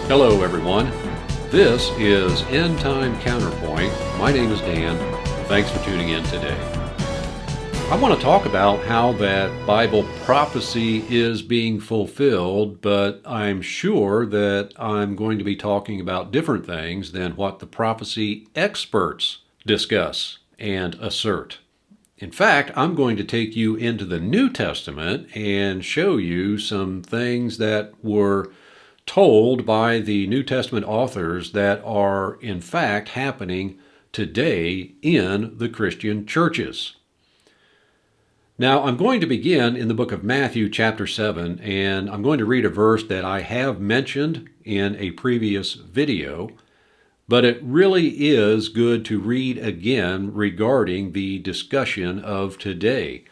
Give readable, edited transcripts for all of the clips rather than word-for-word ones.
Hello, everyone. This is End Time Counterpoint. My name is Dan. Thanks for tuning in today. I want to talk about how that Bible prophecy is being fulfilled, but I'm sure that I'm going to be talking about different things than what the prophecy experts discuss and assert. In fact, I'm going to take you into the New Testament and show you some things that were told by the New Testament authors that are in fact happening today in the Christian churches. Now, I'm going to begin in the book of Matthew chapter 7, and I'm going to read a verse that I have mentioned in a previous video, but it really is good to read again regarding the discussion of today.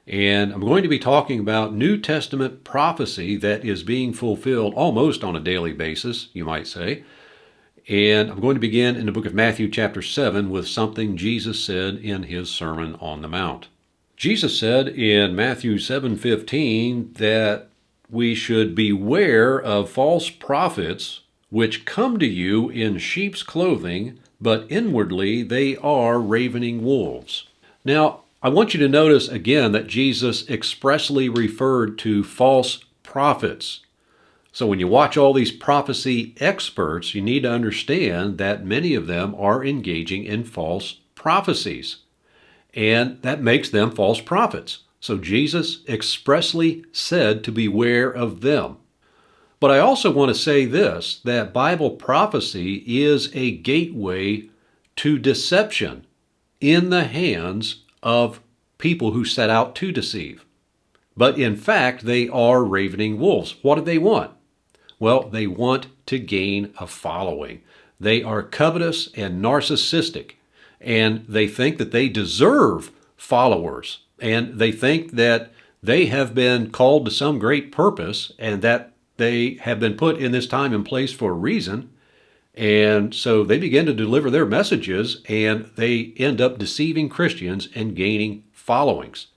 And I'm going to be talking about New Testament prophecy that is being fulfilled almost on a daily basis, you might say. And I'm going to begin in the book of Matthew chapter 7 with something Jesus said in his Sermon on the Mount. Jesus said in Matthew 7:15 that we should beware of false prophets which come to you in sheep's clothing, but inwardly they are ravening wolves. Now, I want you to notice again that Jesus expressly referred to false prophets. So when you watch all these prophecy experts, you need to understand that many of them are engaging in false prophecies. And that makes them false prophets. So Jesus expressly said to beware of them. But I also want to say this, that Bible prophecy is a gateway to deception in the hands of people who set out to deceive. But in fact, they are ravening wolves. What do they want? Well, they want to gain a following. They are covetous and narcissistic, and they think that they deserve followers, and they think that they have been called to some great purpose, and that they have been put in this time and place for a reason. And so they begin to deliver their messages, and they end up deceiving Christians and gaining followings.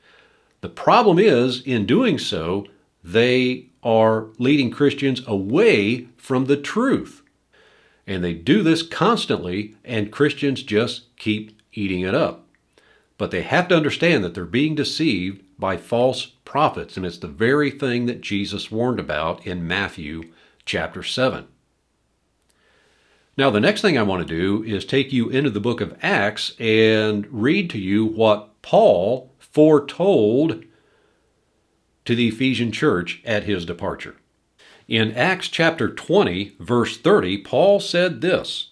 The problem is, in doing so, they are leading Christians away from the truth. And they do this constantly, and Christians just keep eating it up. But they have to understand that they're being deceived by false prophets, and it's the very thing that Jesus warned about in Matthew chapter 7. Now, the next thing I want to do is take you into the book of Acts and read to you what Paul foretold to the Ephesian church at his departure. In Acts chapter 20, verse 30, Paul said this,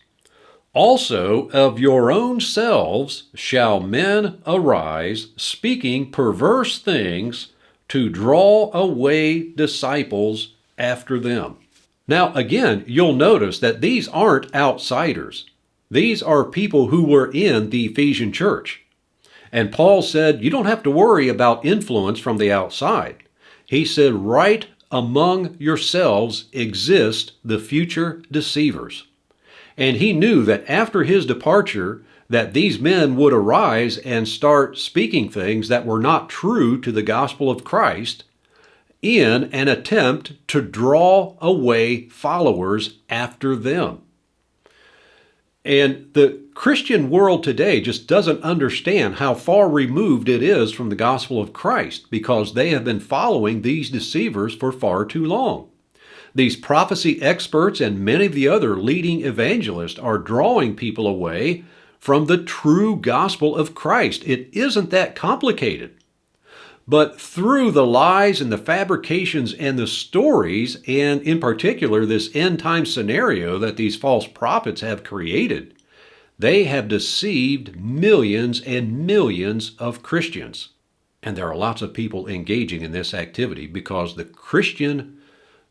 "Also of your own selves shall men arise, speaking perverse things, to draw away disciples after them." Now, again, you'll notice that these aren't outsiders. These are people who were in the Ephesian church. And Paul said, you don't have to worry about influence from the outside. He said, right among yourselves exist the future deceivers. And he knew that after his departure, that these men would arise and start speaking things that were not true to the gospel of Christ, in an attempt to draw away followers after them. And the Christian world today just doesn't understand how far removed it is from the gospel of Christ, because they have been following these deceivers for far too long. These prophecy experts and many of the other leading evangelists are drawing people away from the true gospel of Christ. It isn't that complicated. But through the lies and the fabrications and the stories, and in particular this end-time scenario that these false prophets have created, they have deceived millions and millions of Christians. And there are lots of people engaging in this activity because the Christian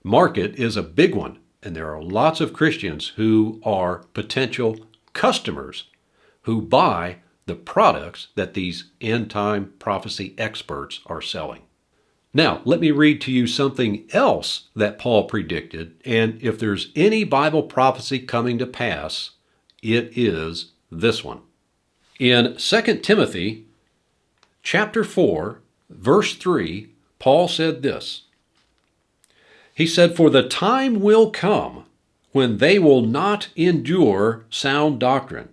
market is a big one, and there are lots of Christians who are potential customers who buy the products that these end-time prophecy experts are selling. Now, let me read to you something else that Paul predicted, and if there's any Bible prophecy coming to pass, it is this one. In 2 Timothy chapter 4, verse 3, Paul said this. He said, "For the time will come when they will not endure sound doctrine.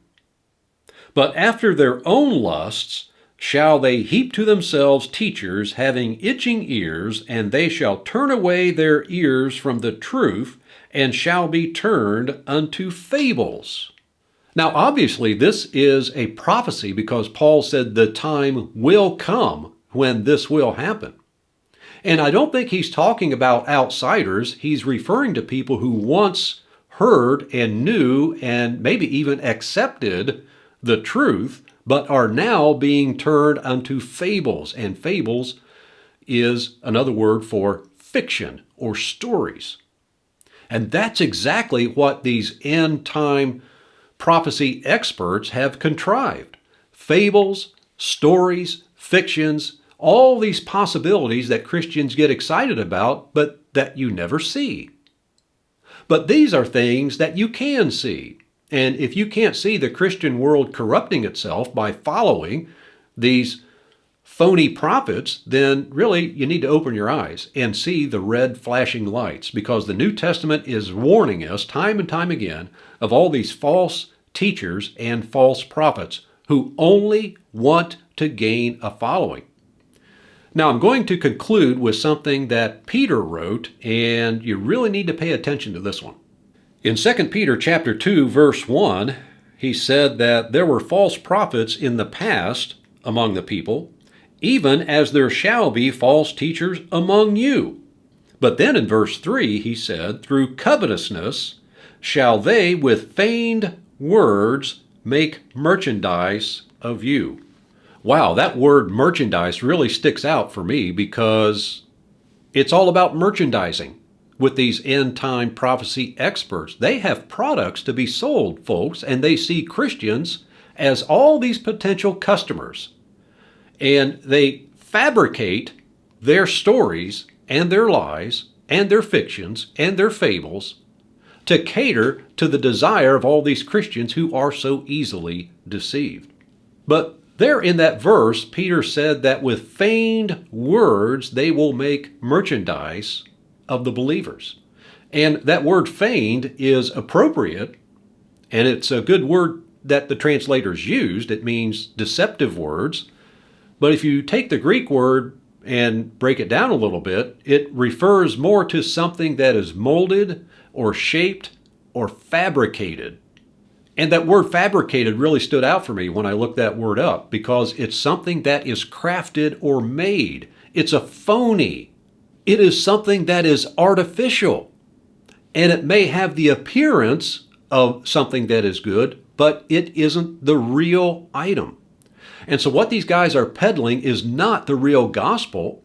But after their own lusts shall they heap to themselves teachers having itching ears, and they shall turn away their ears from the truth, and shall be turned unto fables. Now, obviously, this is a prophecy because Paul said the time will come when this will happen. And I don't think he's talking about outsiders. He's referring to people who once heard and knew and maybe even accepted the truth, but are now being turned unto fables. And fables is another word for fiction or stories. And that's exactly what these end-time prophecy experts have contrived. Fables, stories, fictions, all these possibilities that Christians get excited about, but that you never see. But these are things that you can see. And if you can't see the Christian world corrupting itself by following these phony prophets, then really you need to open your eyes and see the red flashing lights, because the New Testament is warning us time and time again of all these false teachers and false prophets who only want to gain a following. Now, I'm going to conclude with something that Peter wrote, and you really need to pay attention to this one. In 2 Peter chapter 2, verse 1, he said that there were false prophets in the past among the people, even as there shall be false teachers among you. But then in verse 3, he said, through covetousness shall they with feigned words make merchandise of you. Wow, that word merchandise really sticks out for me because it's all about merchandising with these end-time prophecy experts. They have products to be sold, folks, and they see Christians as all these potential customers. And they fabricate their stories and their lies and their fictions and their fables to cater to the desire of all these Christians who are so easily deceived. But there in that verse, Peter said that with feigned words they will make merchandise of the believers. And that word feigned is appropriate, and it's a good word that the translators used. It means deceptive words. But if you take the Greek word and break it down a little bit, it refers more to something that is molded or shaped or fabricated. And that word fabricated really stood out for me when I looked that word up, because it's something that is crafted or made. It's a phony. It is something that is artificial. And it may have the appearance of something that is good, but it isn't the real item. And so what these guys are peddling is not the real gospel.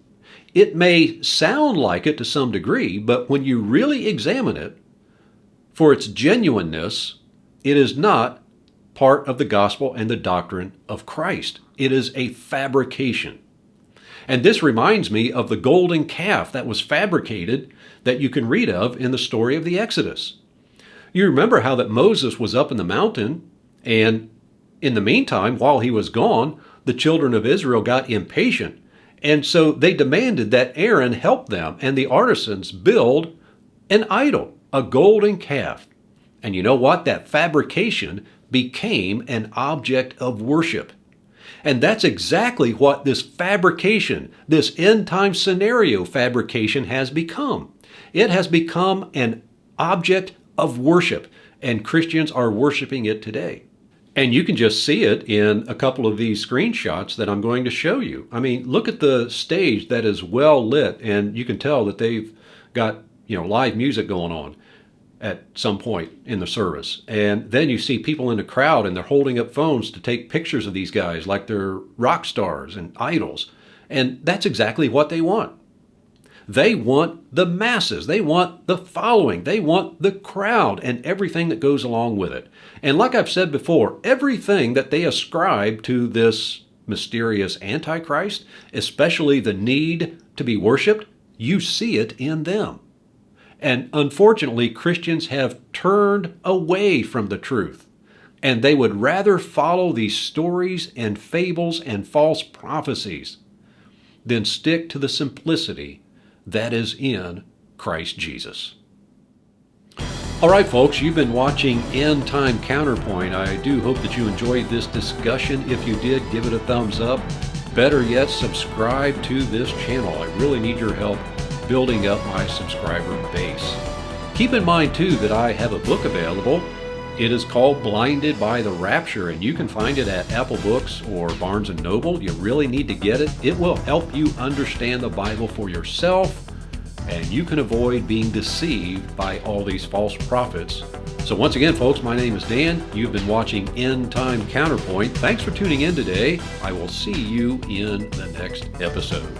It may sound like it to some degree, but when you really examine it for its genuineness, it is not part of the gospel and the doctrine of Christ. It is a fabrication. And this reminds me of the golden calf that was fabricated that you can read of in the story of the Exodus. You remember how that Moses was up in the mountain, and in the meantime, while he was gone, the children of Israel got impatient. And so they demanded that Aaron help them and the artisans build an idol, a golden calf. And you know what? That fabrication became an object of worship. And that's exactly what this fabrication, this end-time scenario fabrication has become. It has become an object of worship, and Christians are worshiping it today. And you can just see it in a couple of these screenshots that I'm going to show you. I mean, look at the stage that is well lit, and you can tell that they've got, live music going on at some point in the service. And then you see people in the crowd and they're holding up phones to take pictures of these guys like they're rock stars and idols. And that's exactly what they want. They want the masses. They want the following. They want the crowd and everything that goes along with it. And like I've said before, everything that they ascribe to this mysterious Antichrist, especially the need to be worshiped, you see it in them. And unfortunately, Christians have turned away from the truth, and they would rather follow these stories and fables and false prophecies than stick to the simplicity that is in Christ Jesus. All right, folks, you've been watching End Time Counterpoint. I do hope that you enjoyed this discussion. If you did, give it a thumbs up. Better yet, subscribe to this channel. I really need your help building up my subscriber base. Keep in mind, too, that I have a book available. It is called Blinded by the Rapture, and you can find it at Apple Books or Barnes & Noble. You really need to get it. It will help you understand the Bible for yourself, and you can avoid being deceived by all these false prophets. So once again, folks, my name is Dan. You've been watching End Time Counterpoint. Thanks for tuning in today. I will see you in the next episode.